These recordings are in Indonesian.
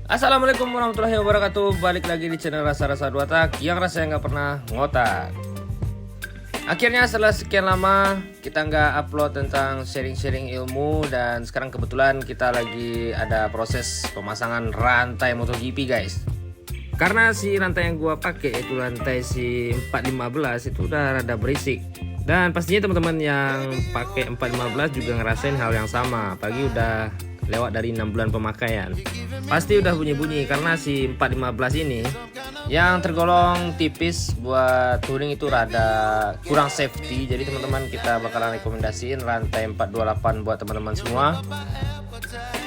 Assalamualaikum warahmatullahi wabarakatuh. Balik lagi di channel Rasa-Rasa Dua Tak yang rasanya nggak pernah ngotak. Akhirnya setelah sekian lama kita nggak upload tentang sharing-sharing ilmu, dan sekarang kebetulan kita lagi ada proses pemasangan rantai MotoGP guys. Karena si rantai yang gua pakai itu rantai si 415 itu udah rada berisik. Dan pastinya teman-teman yang pakai 415 juga ngerasain hal yang sama, apalagi udah lewat dari 6 bulan pemakaian. Pasti udah bunyi-bunyi karena si 415 ini yang tergolong tipis buat touring itu rada kurang safety. Jadi teman-teman, kita bakalan rekomendasiin rantai 428 buat teman-teman semua.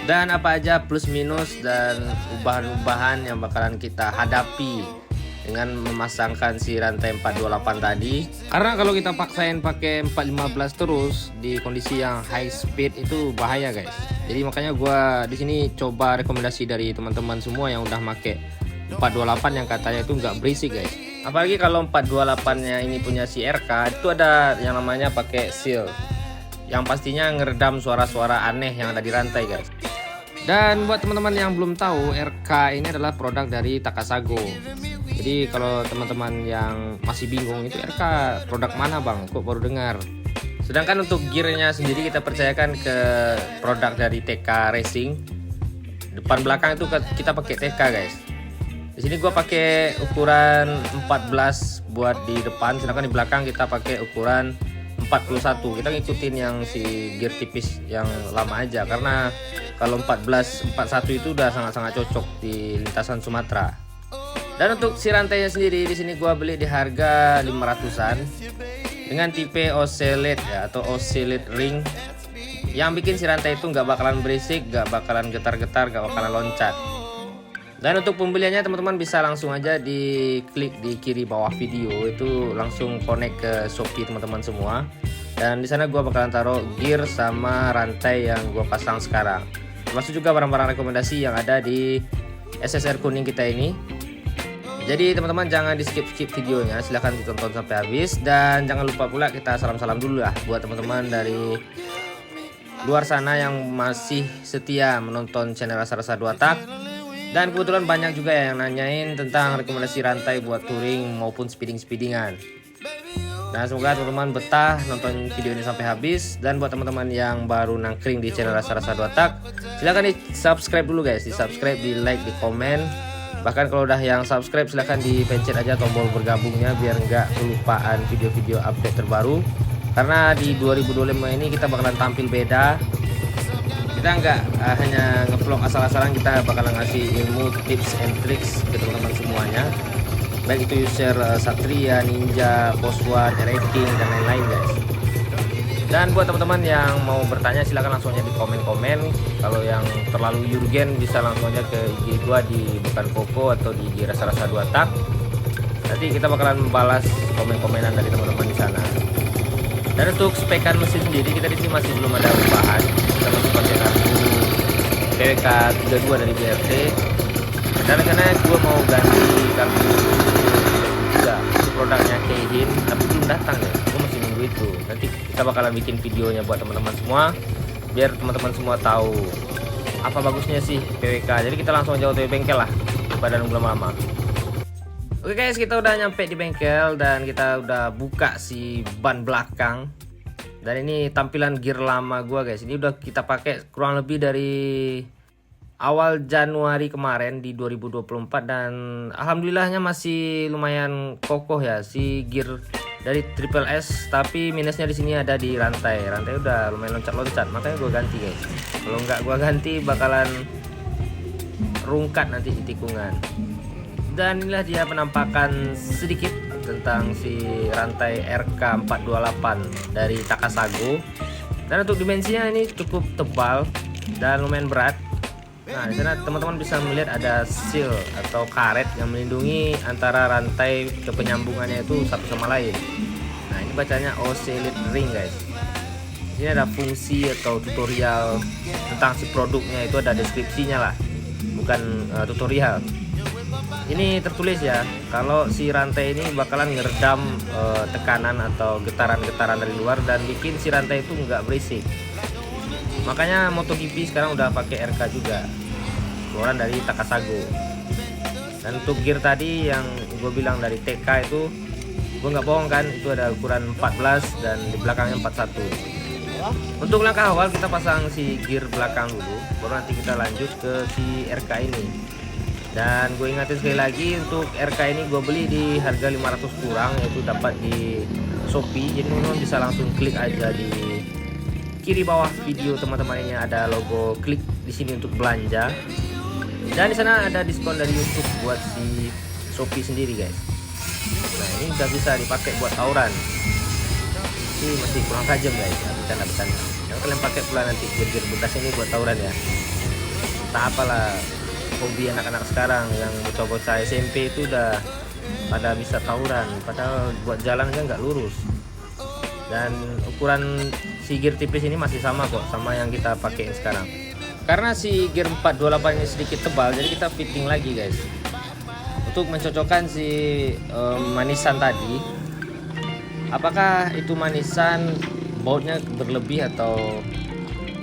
Dan apa aja plus minus dan ubahan-ubahan yang bakalan kita hadapi dengan memasangkan si rantai 428 tadi. Karena kalau kita paksain pakai 415 terus di kondisi yang high speed itu bahaya guys. Jadi makanya gua di sini coba rekomendasi dari teman-teman semua yang udah make 428 yang katanya itu nggak berisik guys. Apalagi kalau 428-nya ini punya si RK, itu ada yang namanya pakai seal, yang pastinya ngeredam suara-suara aneh yang ada di rantai guys. Dan buat teman-teman yang belum tahu, RK ini adalah produk dari Takasago. Jadi kalau teman-teman yang masih bingung itu RK produk mana bang, kok baru dengar. Sedangkan untuk gearnya sendiri kita percayakan ke produk dari TK Racing. Depan belakang itu kita pakai TK guys. Di sini gua pakai ukuran 14 buat di depan, sedangkan di belakang kita pakai ukuran 41. Kita ngikutin yang si gear tipis yang lama aja, karena kalau 41 itu udah sangat-sangat cocok di lintasan Sumatera. Dan untuk si rantainya sendiri di sini gua beli di harga 500-an dengan tipe oscillate ya, atau oscillate ring, yang bikin si rantai itu nggak bakalan berisik, nggak bakalan getar-getar, nggak bakalan loncat. Dan untuk pembeliannya teman-teman bisa langsung aja diklik di kiri bawah video, itu langsung connect ke Shopee teman-teman semua. Dan di sana gua bakalan taruh gear sama rantai yang gua pasang sekarang, termasuk juga barang-barang rekomendasi yang ada di SSR kuning kita ini. Jadi teman-teman jangan di skip videonya, silahkan ditonton sampai habis. Dan jangan lupa pula kita salam-salam dulu lah buat teman-teman dari luar sana yang masih setia menonton channel Rasa-Rasa Dua Tak. Dan kebetulan banyak juga yang nanyain tentang rekomendasi rantai buat touring maupun speedingan. Nah, semoga teman-teman betah nonton video ini sampai habis. Dan buat teman-teman yang baru nangkring di channel Rasa-Rasa Dua Tak, silahkan di subscribe dulu guys, di subscribe, di like, di komen. Bahkan kalau udah yang subscribe, silahkan dipencet aja tombol bergabungnya biar nggak kelupaan video-video update terbaru. Karena di 2025 ini kita bakalan tampil beda. Kita nggak hanya ngevlog asal-asalan, kita bakalan ngasih ilmu, tips and tricks ke teman-teman semuanya. Baik itu user Satria, Ninja, Poswan, Rating, dan lain-lain guys. Dan buat teman-teman yang mau bertanya, silahkan langsung aja di komen-komen. Kalau yang terlalu urgen bisa langsung aja ke IG gua di Bukan Koko atau di IG Rasa-Rasa Dua Tak. Nanti kita bakalan membalas komen-komenan dari teman-teman di sana. Dan untuk spekan mesin sendiri kita di sini masih belum ada perubahan. Kita masih pakai kartu PWK 32 dari BRT. Dan rencananya gua mau ganti kartu juga, itu produknya Keihin, tapi belum datang ya. Gua masih nunggu itu. Nanti kita bakalan bikin videonya buat teman-teman semua, biar teman-teman semua tahu apa bagusnya sih PWK. Jadi kita langsung aja OTW bengkel lah daripada nunggu lama-lama. Oke guys, kita udah nyampe di bengkel dan kita udah buka si ban belakang. Dan ini tampilan gear lama gua guys. Ini udah kita pakai kurang lebih dari awal Januari kemarin di 2024, dan alhamdulillahnya masih lumayan kokoh ya si gear dari Triple S. Tapi minusnya di sini ada di rantai. Rantai udah lumayan loncat-loncat, makanya gua ganti guys. Kalau nggak gua ganti bakalan rungkat nanti di tikungan. Dan inilah dia penampakan sedikit tentang si rantai RK428 dari Takasago. Dan untuk dimensinya ini cukup tebal dan lumayan berat. Nah, di sana teman-teman bisa melihat ada seal atau karet yang melindungi antara rantai ke penyambungannya itu satu sama lain. Nah, ini bacanya oscillate ring guys. Di sini ada fungsi atau tutorial tentang si produknya, itu ada deskripsinya lah, bukan tutorial. Ini tertulis ya, kalau si rantai ini bakalan ngeredam tekanan atau getaran-getaran dari luar dan bikin si rantai itu nggak berisik. Makanya MotoGP sekarang udah pakai RK juga keluaran dari Takasago. Dan untuk gear tadi yang gue bilang dari TK itu, gue nggak bohong kan, itu ada ukuran 14 dan di belakangnya 41. Untuk langkah awal kita pasang si gear belakang dulu, baru nanti kita lanjut ke si RK ini. Dan gue ingatin sekali lagi, untuk RK ini gue beli di harga 500 kurang, yaitu dapat di Shopee. Jadi teman-teman bisa langsung klik aja di kiri bawah video teman-teman, ini ada logo, klik di sini untuk belanja. Dan di sana ada diskon dari YouTube buat si Shopee sendiri guys. Nah ini udah bisa dipakai buat tawuran. Ini masih kurang tajam guys, bercanda-bercanda. Yang kalian pakai pula nanti gear-gear bekas ini buat tawuran ya. Tak apalah, hobi anak-anak sekarang yang bocah-bocah SMP itu udah pada bisa tawuran, padahal buat jalan aja nggak lurus. Dan ukuran si gear tipis ini masih sama kok sama yang kita pakai sekarang. Karena si gear 428 ini sedikit tebal, jadi kita fitting lagi guys. Untuk mencocokkan si manisan tadi, apakah itu manisan bautnya berlebih atau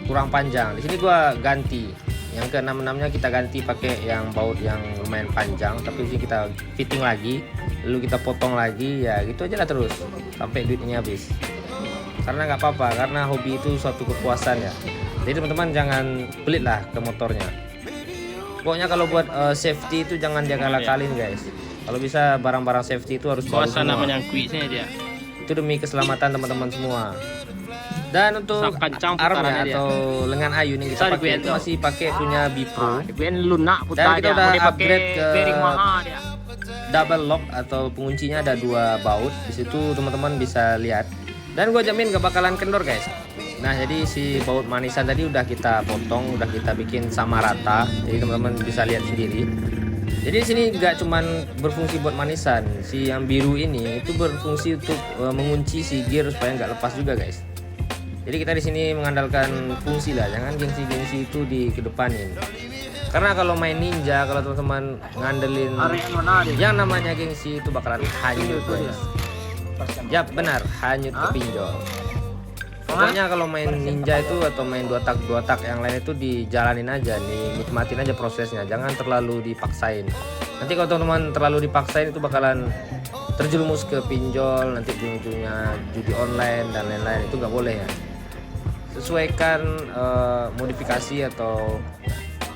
kurang panjang. Di sini gua ganti. Yang ke 66-nya kita ganti pakai yang baut yang lumayan panjang, tapi di sini kita fitting lagi, lalu kita potong lagi, ya gitu aja lah terus sampai duitnya habis. Karena nggak apa-apa, karena hobi itu suatu kepuasan ya. Jadi teman-teman jangan pelit lah ke motornya. Pokoknya kalau buat safety itu jangan diakal-akalin guys. Kalau bisa barang-barang safety itu harus baru semua. dia. Itu demi keselamatan teman-teman semua. Dan untuk armnya atau lengan ayun yang kita pakai itu masih pakai punya Bipro. Dan kita udah upgrade ke double lock atau penguncinya ada 2 baut. Di situ teman-teman bisa lihat. Dan gue jamin gak bakalan kendor guys. Nah jadi si baut manisan tadi udah kita potong, udah kita bikin sama rata. Jadi teman-teman bisa lihat sendiri. Jadi di sini nggak cuman berfungsi buat manisan, si yang biru ini itu berfungsi untuk mengunci si gear supaya nggak lepas juga guys. Jadi kita di sini mengandalkan fungsi lah, jangan gengsi-gengsi itu dikedepanin. Karena kalau main ninja, kalau teman-teman ngandelin yang namanya gengsi itu bakalan hanyut guys. Ya benar, hanyut ke pinjol. Pokoknya kalau main ninja itu atau main 2 tak yang lain itu dijalanin aja, nikmatin aja prosesnya, jangan terlalu dipaksain. Nanti kalau teman-teman terlalu dipaksain itu bakalan terjerumus ke pinjol, nanti ujung-ujungnya judi online dan lain-lain, itu nggak boleh ya. Sesuaikan modifikasi atau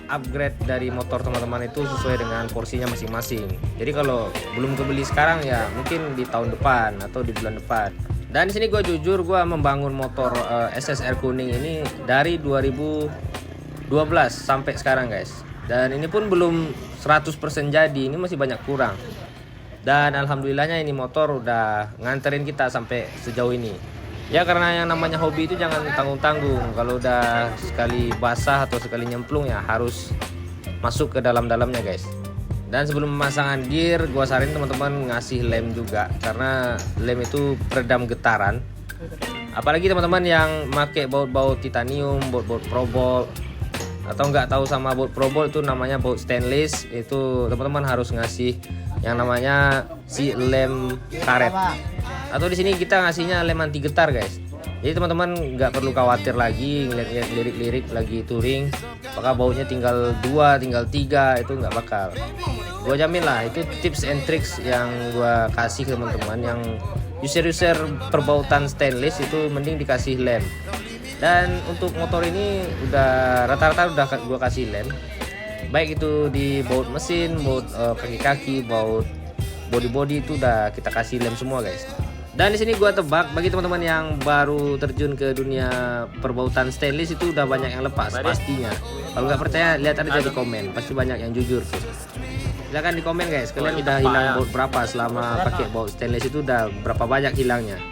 upgrade dari motor teman-teman itu sesuai dengan porsinya masing-masing. Jadi kalau belum kebeli sekarang ya mungkin di tahun depan atau di bulan depan. Dan di sini gue jujur, gue membangun motor SSR kuning ini dari 2012 sampai sekarang guys. Dan ini pun belum 100% jadi, ini masih banyak kurang. Dan alhamdulillahnya ini motor udah nganterin kita sampai sejauh ini. Ya karena yang namanya hobi itu jangan tanggung-tanggung. Kalau udah sekali basah atau sekali nyemplung ya harus masuk ke dalam-dalamnya guys. Dan sebelum pemasangan gear, gua saran teman-teman ngasih lem juga, karena lem itu peredam getaran. Apalagi teman-teman yang pakai baut-baut titanium, baut-baut probol, atau nggak tahu sama baut probol itu namanya baut stainless, itu teman-teman harus ngasih yang namanya si lem karet. Atau di sini kita ngasihnya lem anti getar guys. Jadi teman-teman nggak perlu khawatir lagi ngeliat lirik-lirik lagi touring, apakah bautnya tinggal 2, tinggal 3, itu nggak bakal. Gue jamin lah, itu tips and tricks yang gue kasih ke teman-teman yang user-user perbautan stainless itu mending dikasih lem. Dan untuk motor ini udah rata-rata udah gue kasih lem, baik itu di baut mesin, baut kaki-kaki, baut body-body itu udah kita kasih lem semua guys. Dan di sini gua tebak bagi teman-teman yang baru terjun ke dunia perbautan stainless itu udah banyak yang lepas pastinya. Kalau nggak percaya lihat aja di komen, pasti banyak yang jujur tuh. Silahkan di komen guys, kalian udah hilang baut berapa selama pakai baut stainless, itu udah berapa banyak hilangnya.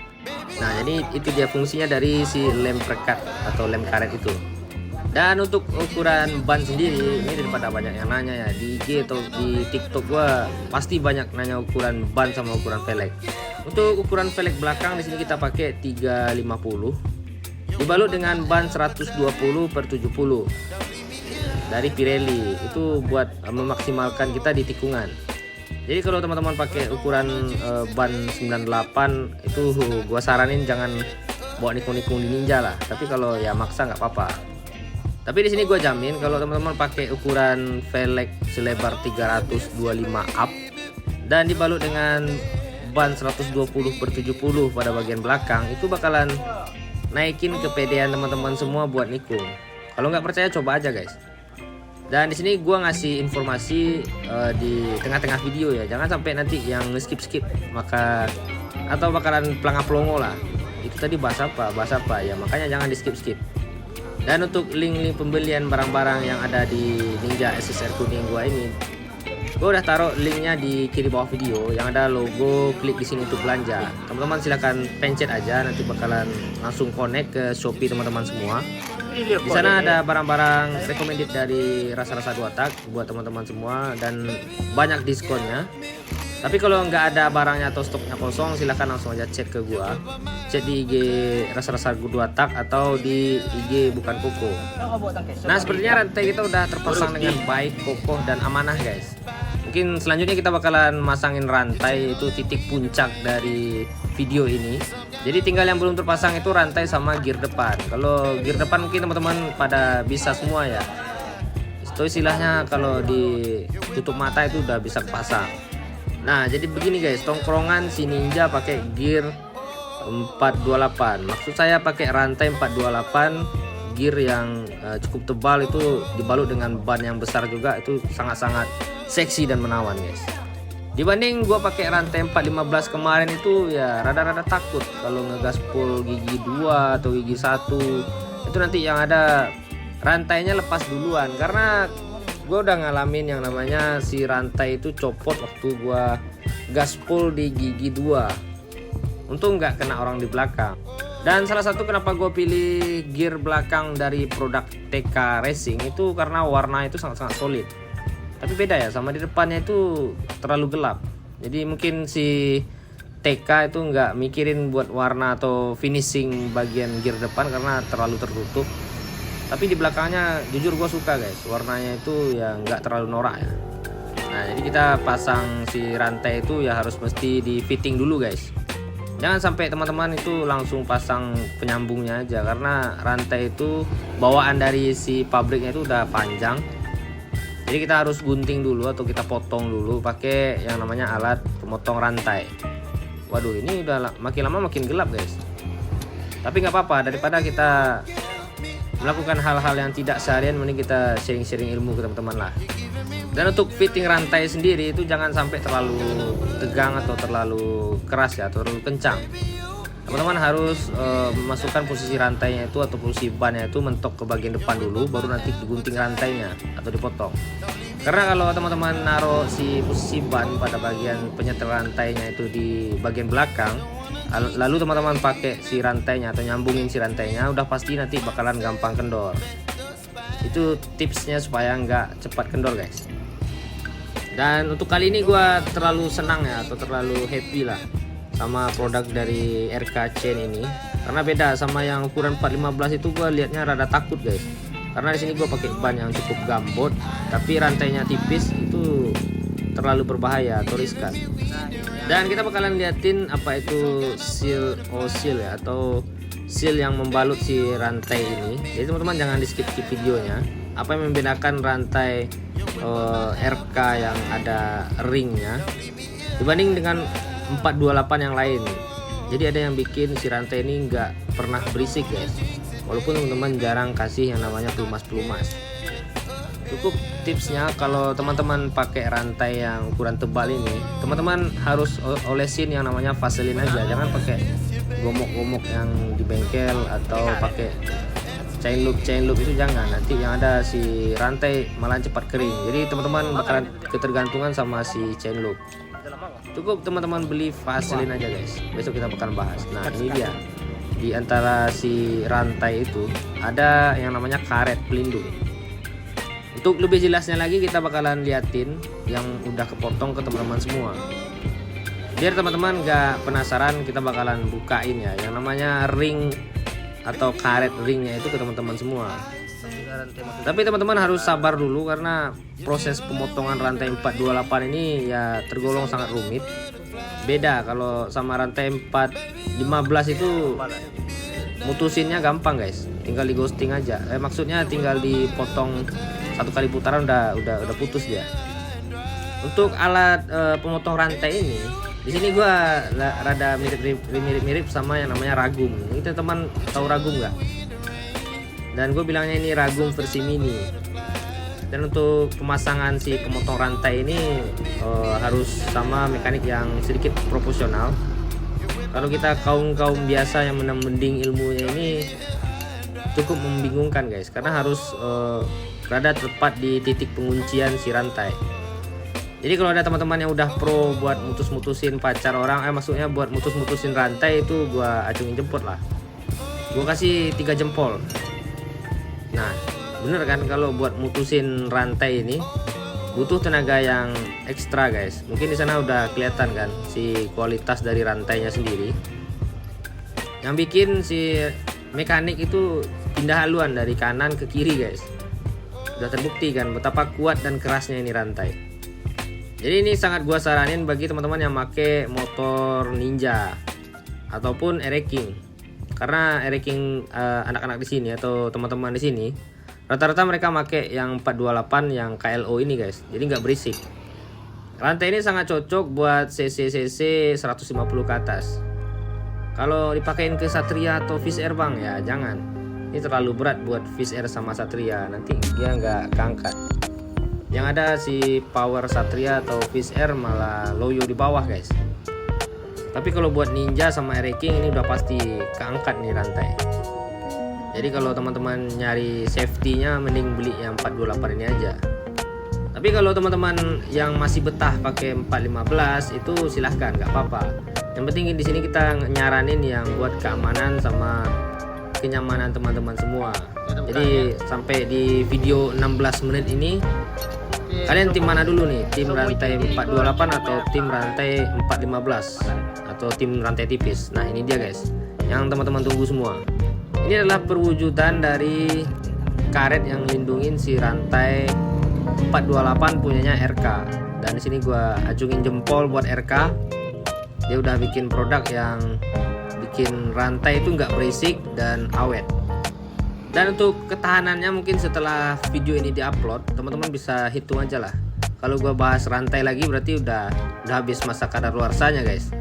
Nah jadi itu dia fungsinya dari si lem perekat atau lem karet itu. Dan untuk ukuran ban sendiri, ini daripada banyak yang nanya ya di IG atau di TikTok gua pasti banyak nanya ukuran ban sama ukuran velg. Untuk ukuran velg belakang di sini kita pakai 350 dibalut dengan ban 120/70 dari Pirelli, itu buat memaksimalkan kita di tikungan. Jadi kalau teman-teman pakai ukuran ban 98 itu gua saranin jangan bawa nikung-nikung di Ninja lah, tapi kalau ya maksa nggak apa-apa. Tapi di sini gue jamin kalau teman-teman pakai ukuran velg selebar 325 up dan dibalut dengan ban 120/70 pada bagian belakang, itu bakalan naikin kepedean teman-teman semua buat nikung. Kalau nggak percaya coba aja guys. Dan di sini gue ngasih informasi di tengah-tengah video ya, jangan sampai nanti yang skip maka atau bakalan pelangap-pelongo lah. Itu tadi bahas apa ya, makanya jangan di skip. Dan untuk link pembelian barang-barang yang ada di Ninja SSR kuning gua ini, gua udah taruh linknya di kiri bawah video yang ada logo. Klik di sini untuk belanja. Teman-teman silahkan pencet aja, nanti bakalan langsung connect ke Shopee teman-teman semua. Di sana ada barang-barang recommended dari rasa-rasa 2 tak buat teman-teman semua dan banyak diskonnya. Tapi kalau nggak ada barangnya atau stoknya kosong, silahkan langsung aja chat ke gua. Chat di IG rasa-rasa 2 tak atau di IG bukan koko. Nah, sepertinya rantai kita udah terpasang dengan baik, kokoh dan amanah guys. Mungkin selanjutnya kita bakalan masangin rantai, itu titik puncak dari video ini. Jadi tinggal yang belum terpasang itu rantai sama gear depan. Kalau gear depan mungkin teman-teman pada bisa semua ya. Itu istilahnya kalau ditutup mata itu udah bisa kepasang. Nah, jadi begini guys, tongkrongan si Ninja pakai gear 428. Maksud saya pakai rantai 428, gear yang cukup tebal, itu dibalut dengan ban yang besar juga, itu sangat-sangat seksi dan menawan guys. Dibanding gua pakai rantai 415 kemarin itu ya rada-rada takut kalau ngegaspol gigi 2 atau gigi 1. Itu nanti yang ada rantainya lepas duluan, karena gue udah ngalamin yang namanya si rantai itu copot waktu gue gaspol di gigi 2. Untung nggak kena orang di belakang. Dan salah satu kenapa gue pilih gear belakang dari produk TK Racing itu karena warna itu sangat-sangat solid. Tapi beda ya, sama di depannya itu terlalu gelap. Jadi mungkin si TK itu nggak mikirin buat warna atau finishing bagian gear depan karena terlalu tertutup. Tapi di belakangnya jujur gue suka guys, warnanya itu ya nggak terlalu norak ya. Nah, jadi kita pasang si rantai itu ya harus mesti di fitting dulu guys. Jangan sampai teman-teman itu langsung pasang penyambungnya aja, karena rantai itu bawaan dari si pabriknya itu udah panjang. Jadi kita harus gunting dulu atau kita potong dulu pakai yang namanya alat pemotong rantai. Waduh, ini udah makin lama makin gelap guys. Tapi nggak apa-apa, daripada kita melakukan hal-hal yang tidak seharian, mending kita sharing-sharing ilmu ke teman-teman lah. Dan untuk fitting rantai sendiri itu jangan sampai terlalu tegang atau terlalu keras ya, atau terlalu kencang. Teman-teman harus memasukkan posisi rantainya itu atau posisi bannya itu mentok ke bagian depan dulu, baru nanti digunting rantainya atau dipotong. Karena kalau teman-teman naruh si posisi ban pada bagian penyetel rantainya itu di bagian belakang, lalu teman-teman pakai si rantainya atau nyambungin si rantainya, udah pasti nanti bakalan gampang kendor. Itu tipsnya supaya nggak cepat kendor guys. Dan untuk kali ini gue terlalu senang ya, atau terlalu happy lah sama produk dari RK Chain ini, karena beda sama yang ukuran 415 itu. Gue liatnya rada takut guys, karena di sini gue pakai ban yang cukup gambot tapi rantainya tipis, itu terlalu berbahaya atau riskan. Dan kita bakalan liatin apa itu seal ya, atau seal yang membalut si rantai ini. Jadi teman-teman jangan di skip videonya. Apa yang membedakan rantai RK yang ada ringnya dibanding dengan 428 yang lain. Jadi ada yang bikin si rantai ini nggak pernah berisik guys, walaupun teman-teman jarang kasih yang namanya pelumas. Cukup tipsnya, kalau teman-teman pakai rantai yang ukuran tebal ini, teman-teman harus olesin yang namanya vaselin aja, jangan pakai gomok-gomok yang di bengkel atau pakai chain loop itu jangan, nanti yang ada si rantai malah cepat kering. Jadi teman-teman bakalan ketergantungan sama si chain loop. Cukup teman-teman beli vaselin aja guys, besok kita bakalan bahas. Nah, ini dia, di antara si rantai itu ada yang namanya karet pelindung. Untuk lebih jelasnya lagi kita bakalan liatin yang udah kepotong ke teman-teman semua. Biar teman-teman gak penasaran, kita bakalan bukain ya yang namanya ring atau karet ringnya itu ke teman-teman semua. Tapi teman-teman harus sabar dulu karena proses pemotongan rantai 428 ini ya tergolong sangat rumit. Beda kalau sama rantai 415 itu mutusinnya gampang guys, tinggal di ghosting aja. Maksudnya tinggal dipotong 1 kali putaran udah putus dia. Untuk alat pemotong rantai ini, di sini gua rada mirip sama yang namanya ragum. Ini teman tahu ragum nggak? Dan gue bilangnya ini ragum versi mini. Dan untuk pemasangan si pemotong rantai ini harus sama mekanik yang sedikit proporsional. Kalau kita kaum biasa yang mending ilmunya ini cukup membingungkan guys, karena harus rada tepat di titik penguncian si rantai. Jadi kalau ada teman-teman yang udah pro buat mutusin pacar orang, maksudnya buat mutusin rantai, itu gua acungin jempol lah. Gua kasih 3 jempol. Nah, bener kan kalau buat mutusin rantai ini butuh tenaga yang ekstra guys. Mungkin di sana udah kelihatan kan si kualitas dari rantainya sendiri. Yang bikin si mekanik itu pindah haluan dari kanan ke kiri guys. Udah terbukti kan betapa kuat dan kerasnya ini rantai. Jadi ini sangat gua saranin bagi teman-teman yang make motor Ninja ataupun Ereking. Karena Ereking anak-anak di sini atau teman-teman di sini rata-rata mereka make yang 428 yang KLO ini guys, jadi nggak berisik. Rantai ini sangat cocok buat CC 150 ke atas. Kalau dipakein ke Satria atau Fish Air bang, ya jangan. Ini terlalu berat buat Fish Air sama Satria, nanti dia nggak keangkat. Yang ada si power Satria atau Fish Air malah loyo di bawah guys. Tapi kalau buat Ninja sama Ereking ini udah pasti keangkat nih rantai. Jadi kalau teman-teman nyari safety-nya mending beli yang 428 ini aja. Tapi kalau teman-teman yang masih betah pakai 415 itu silahkan, nggak apa-apa. Yang penting di sini kita nyaranin yang buat keamanan sama kenyamanan teman-teman semua. Jadi sampai di video 16 menit ini kalian tim mana dulu nih? Tim rantai 428 atau tim rantai 415 atau tim rantai tipis? Nah, ini dia guys, yang teman-teman tunggu semua. Ini adalah perwujudan dari karet yang lindungin si rantai 428 punyanya RK. Dan di sini gua acungin jempol buat RK. Dia udah bikin produk yang bikin rantai itu nggak berisik dan awet. Dan untuk ketahanannya mungkin setelah video ini diupload, teman-teman bisa hitung aja lah. Kalau gua bahas rantai lagi berarti udah habis masa kadaluarsanya guys.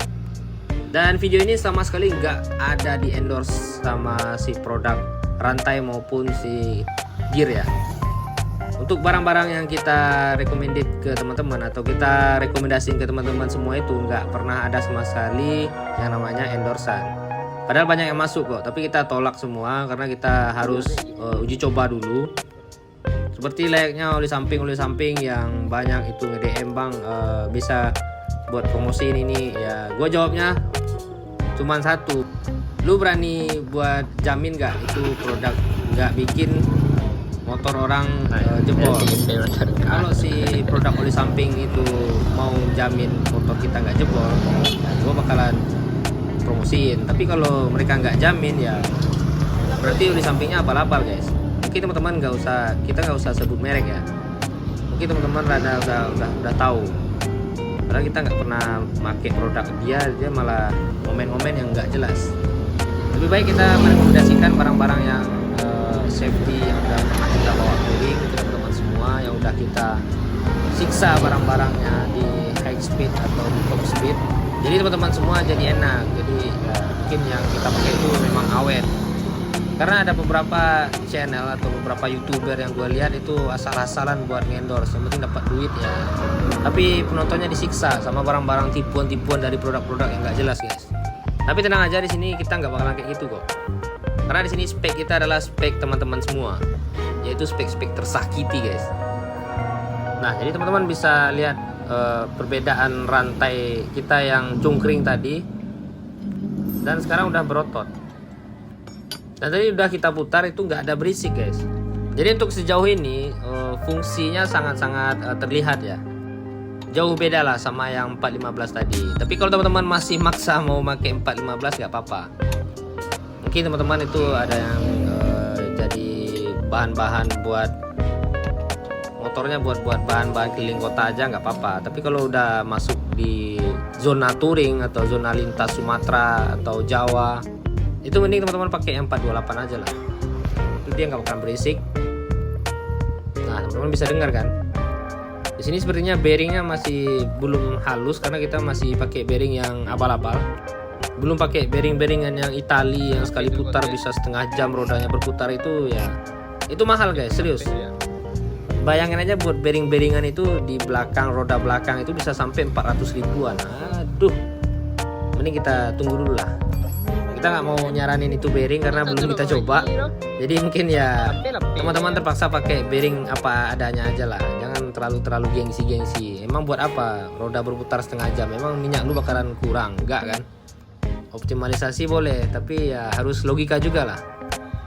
Dan video ini sama sekali nggak ada di endorse sama si produk rantai maupun si gear ya. Untuk barang-barang yang kita recommended ke teman-teman atau kita rekomendasiin ke teman-teman semua itu nggak pernah ada sama sekali yang namanya endorsean. Padahal banyak yang masuk kok, tapi kita tolak semua karena kita harus uji coba dulu. Seperti layaknya oli samping yang banyak itu nge-DM bang, bisa buat promosiin ini ya. Gua jawabnya cuman satu, lu berani buat jamin gak itu produk nggak bikin motor orang jebol? Kalau si produk oli samping itu mau jamin motor kita nggak jebol, ya gue bakalan promosiin. Tapi kalau mereka nggak jamin ya berarti oli sampingnya abal-abal guys. Mungkin teman-teman kita nggak usah sebut merek ya. Mungkin teman-teman udah tahu. Padahal kita nggak pernah pakai produk dia malah momen-momen yang nggak jelas. Lebih baik kita merekomendasikan barang-barang yang safety yang udah pernah kita bawa keliling ke teman-teman semua, yang udah kita siksa barang-barangnya di high speed atau di top speed. Jadi teman-teman semua jadi enak. Jadi ya, mungkin yang kita pakai itu memang awet. Karena ada beberapa channel atau beberapa YouTuber yang gue lihat itu asal-asalan buat endorse, yang penting dapat duit ya. Tapi penontonnya disiksa sama barang-barang tipuan-tipuan dari produk-produk yang nggak jelas guys. Tapi tenang aja, di sini kita nggak bakalan kayak gitu kok. Karena di sini spek kita adalah spek teman-teman semua, yaitu spek-spek tersakiti guys. Nah, jadi teman-teman bisa lihat perbedaan rantai kita yang cungkring tadi dan sekarang udah berotot. Dan tadi udah kita putar itu nggak ada berisik guys. Jadi untuk sejauh ini fungsinya sangat-sangat terlihat ya. Jauh beda lah sama yang 415 tadi. Tapi kalau teman-teman masih maksa mau pakai 415 nggak apa-apa. Mungkin teman-teman itu ada yang jadi bahan-bahan buat motornya, buat bahan-bahan keliling kota aja nggak apa-apa. Tapi kalau udah masuk di zona touring atau zona lintas Sumatera atau Jawa, Itu mending teman-teman pakai yang 428 aja lah. Itu dia nggak bakalan berisik. Nah, teman-teman bisa dengar kan? Di sini sepertinya bearingnya masih belum halus karena kita masih pakai bearing yang abal-abal. Belum pakai bearing-bearingan yang Itali yang sekali putar bisa setengah jam rodanya berputar itu ya. Itu mahal guys, serius. Bayangin aja buat bearing-bearingan itu di belakang, roda belakang itu bisa sampai 400 ribuan. Aduh. Mending kita tunggu dulu lah. Kita nggak mau nyaranin itu bearing karena belum kita coba. Jadi mungkin ya teman-teman terpaksa pakai bearing apa adanya aja lah. Jangan terlalu gengsi-gengsi. Emang buat apa roda berputar setengah jam? Emang minyak lu bakalan kurang? Enggak kan? Optimalisasi boleh, tapi ya harus logika juga lah.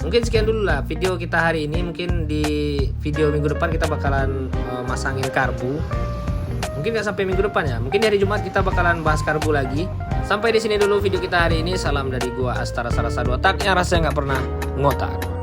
Mungkin sekian dulu lah video kita hari ini. Mungkin di video minggu depan kita bakalan masangin karbu. Mungkin nggak sampai minggu depan ya. Mungkin di hari Jumat kita bakalan bahas karbu lagi. Sampai di sini dulu video kita hari ini. Salam dari gua Astara Sarasa 2 Tak yang rasanya nggak pernah ngotak.